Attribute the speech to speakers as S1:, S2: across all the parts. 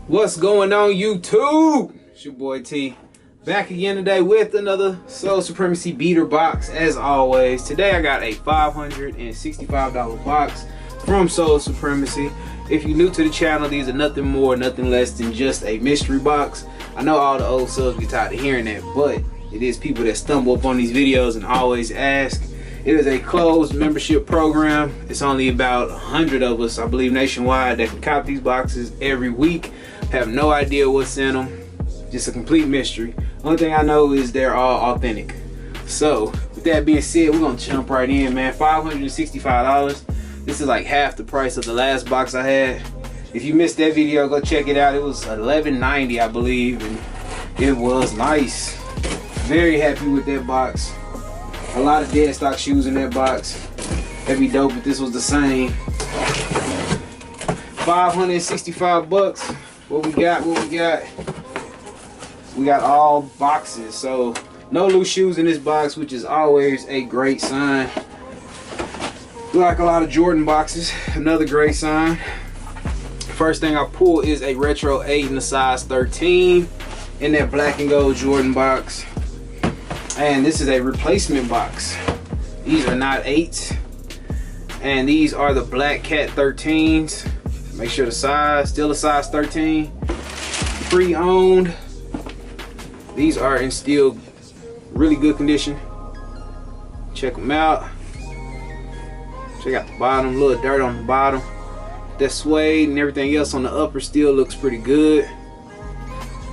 S1: What's going on, YouTube? It's your boy T, back again today with another Soul Supremacy beater box. As always, today I got a $565 box from Soul Supremacy. If you're new to the channel, these are nothing more, nothing less than just a mystery box. I know all the old subs get tired of hearing that, but it is people that stumble upon these videos and always ask. It is a closed membership program. It's only about 100 of us, I believe, nationwide that can cop these boxes every week. Have no idea what's in them. Just a complete mystery. Only thing I know is they're all authentic. So, with that being said, we're gonna jump right in, man. $565. This is like half the price of the last box I had. If you missed that video, go check it out. It was $11.90, I believe, and it was nice. Very happy with that box. A lot of dead stock shoes in that box. That'd be dope if this was the same. 565 bucks. What we got? We got all boxes. So no loose shoes in this box, which is always a great sign. Like a lot of Jordan boxes, another great sign. First thing I pull is a retro 8 in the size 13 in that black and gold Jordan box. And this is a replacement box. These are not 8s. And these are the Black Cat 13s. Make sure the size, still a size 13. Pre-owned. These are in still really good condition. Check them out. Check out the bottom, a little dirt on the bottom. That suede and everything else on the upper still looks pretty good.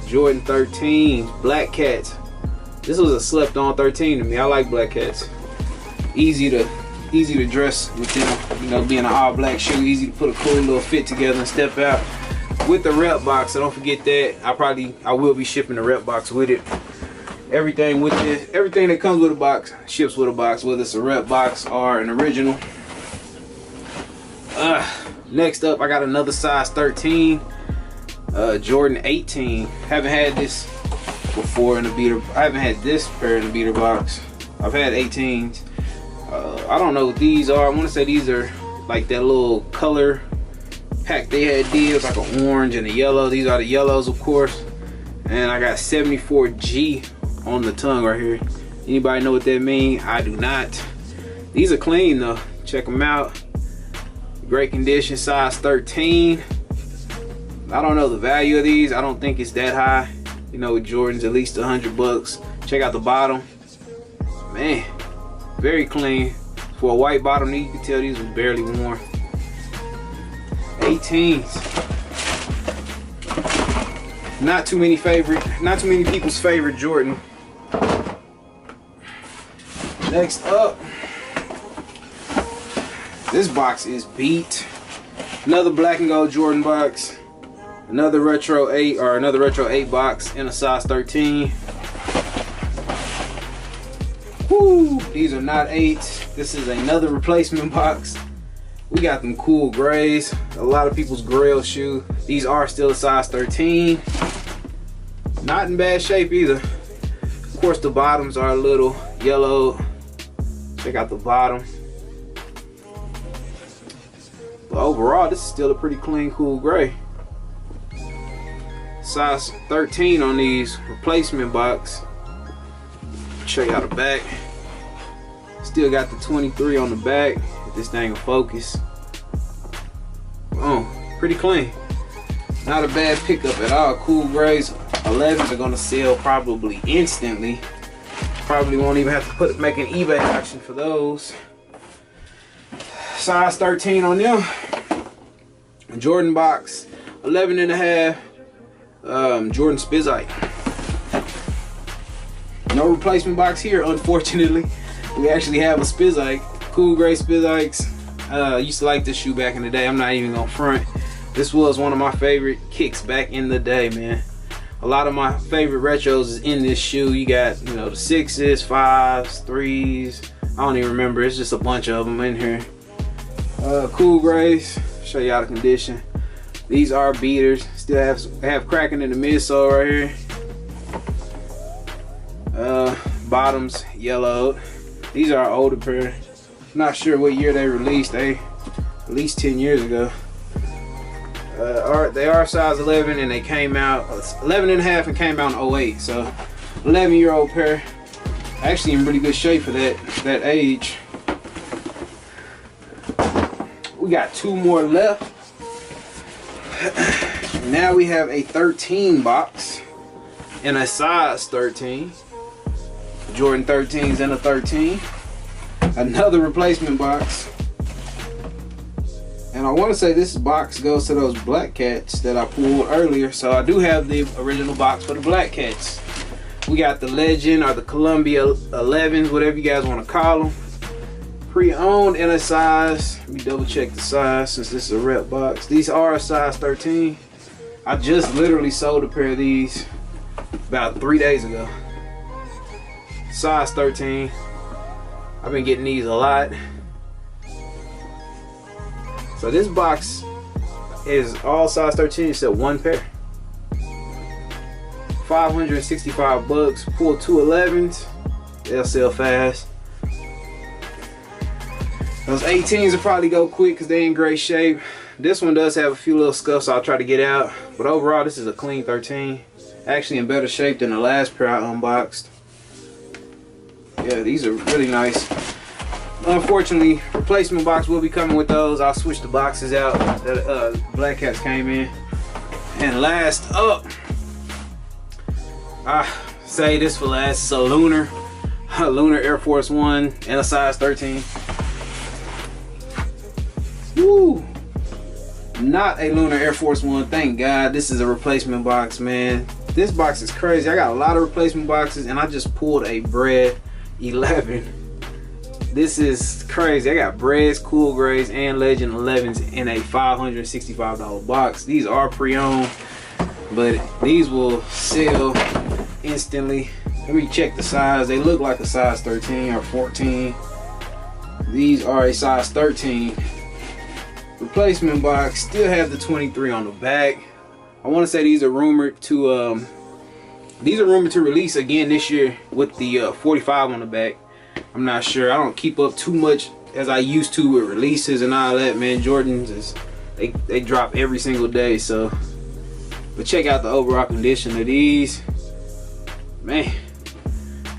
S1: Jordan 13s, Black Cats. This was a slept-on 13 to me. I like Black Cats. Easy to dress with them. You know, being an all-black shoe, easy to put a cool little fit together and step out. With the rep box, so don't forget that. I will be shipping the rep box with it. Everything with this, everything that comes with a box ships with a box, whether it's a rep box or an original. Next up, I got another size 13, Jordan 18. Haven't had this before in the beater. I haven't had this pair in the beater box. I've had 18s. I don't know what these are. I want to say these are like that little color pack they had deals, like an orange and a yellow. These are the yellows, of course. And I got 74G on the tongue right here. Anybody know what that means? I do not. These are clean though. Check them out. Great condition, size 13. I don't know the value of these. I don't think it's that high. You know, with Jordans, at least 100 bucks. Check out the bottom. Man, very clean. For a white bottom, you can tell these was barely worn. 18s. Not too many people's favorite Jordan. Next up, this box is beat. Another black and gold Jordan box. Another retro 8 or another retro 8 box in a size 13. Woo, these are not 8s. This is another replacement box. We got them cool grays. A lot of people's grail shoe. These are still a size 13. Not in bad shape either. Of course, the bottoms are a little yellow. Check out the bottom. But overall, this is still a pretty clean, cool gray. Size 13 on these replacement box. Show y'all the back. Still got the 23 on the back. If this thing will focus. Oh, pretty clean. Not a bad pickup at all. Cool grays. 11s are gonna sell probably instantly. Probably won't even have to make an eBay auction for those. Size 13 on them. Jordan box, 11.5. Jordan Spizike. No replacement box here, unfortunately. We actually have a Spizike. Cool gray Spizikes. Used to like this shoe back in the day. I'm not even gonna front. This was one of my favorite kicks back in the day, man. A lot of my favorite retros is in this shoe. You got, you know, the 6s, 5s, 3s. I don't even remember. It's just a bunch of them in here. Cool grays. Show y'all the condition. These are beaters. Still have cracking in the midsole right here. Bottoms yellowed. These are an older pair. Not sure what year they released. They at least 10 years ago. They are size 11 and they came out 11 and a half and came out in 08. So 11-year-old pair. Actually in really good shape for that age. We got 2 more left. Now we have a 13 box and a size 13. Jordan 13s and a 13. Another replacement box. And I want to say this box goes to those black cats that I pulled earlier. So I do have the original box for the black cats. We got the Legend or the Columbia 11s, whatever you guys want to call them. Pre-owned and a size. Let me double check the size since this is a rep box. These are a size 13. I just literally sold a pair of these about 3 days ago. Size 13. I've been getting these a lot. So this box is all size 13 except 1 pair. 565 bucks. Pull 2 11s. They'll sell fast. Those 18s will probably go quick because they're in great shape. This one does have a few little scuffs I'll try to get out. But overall, this is a clean 13. Actually in better shape than the last pair I unboxed. Yeah, these are really nice. Unfortunately, replacement box will be coming with those. I'll switch the boxes out that black cats came in. And last up, I say this for last, it's a Lunar Air Force One and a size 13. Woo! Not a Lunar Air Force One, thank God. This is a replacement box, man. This box is crazy. I got a lot of replacement boxes and I just pulled a Bread 11. This is crazy. I got Breads, Cool Grays, and Legend 11s in a $565 box. These are pre-owned, but these will sell instantly. Let me check the size. They look like a size 13 or 14. These are a size 13. Replacement box. Still have the 23 on the back. I want to say these are rumored to release again this year with the 45 on the back. I'm not sure. I don't keep up too much as I used to with releases and all that, man. Jordans is they drop every single day, so. But check out the overall condition of these, man.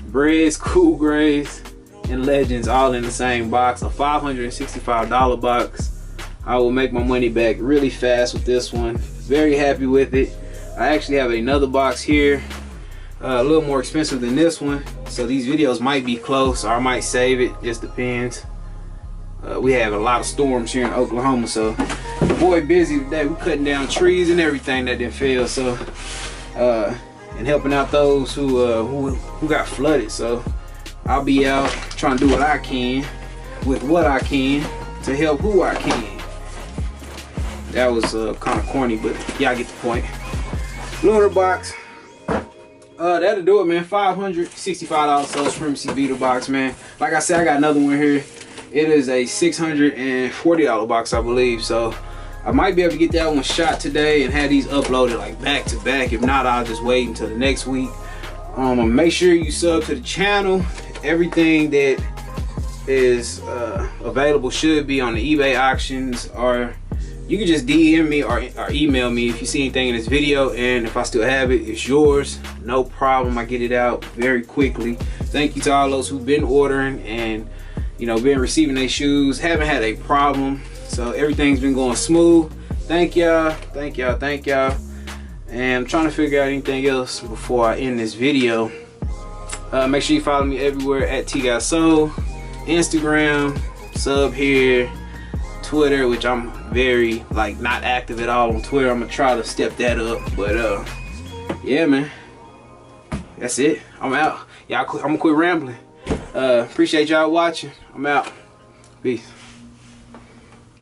S1: Breads, Cool Grays, and Legends all in the same box. A $565 box. I will make my money back really fast with this one. Very happy with it. I actually have another box here, a little more expensive than this one, so these videos might be close or I might save it, just depends. We have a lot of storms here in Oklahoma, so boy busy today. We're cutting down trees and everything that didn't fail, so and helping out those who got flooded. So I'll be out trying to do what I can with what I can to help who I can. That was kind of corny, but y'all get the point. Lunar box. That'll do it, man. $565 Soul Supremacy Beetle box, man. Like I said, I got another one here. It is a $640 box, I believe. So I might be able to get that one shot today and have these uploaded like back to back. If not, I'll just wait until the next week. Make sure you sub to the channel. Everything that is available should be on the eBay auctions, or you can just DM me or email me if you see anything in this video, and if I still have it, it's yours. No problem. I get it out very quickly. Thank you to all those who've been ordering and, you know, been receiving their shoes. Haven't had a problem. So everything's been going smooth. Thank y'all. Thank y'all. Thank y'all. And I'm trying to figure out anything else before I end this video. Make sure you follow me everywhere at TGOTSOLE. Instagram, sub here. Twitter, which I'm very not active at all on Twitter. I'm gonna try to step that up, but yeah, man, that's it. I'm out. I'm gonna quit rambling. Appreciate y'all watching. I'm out. Peace.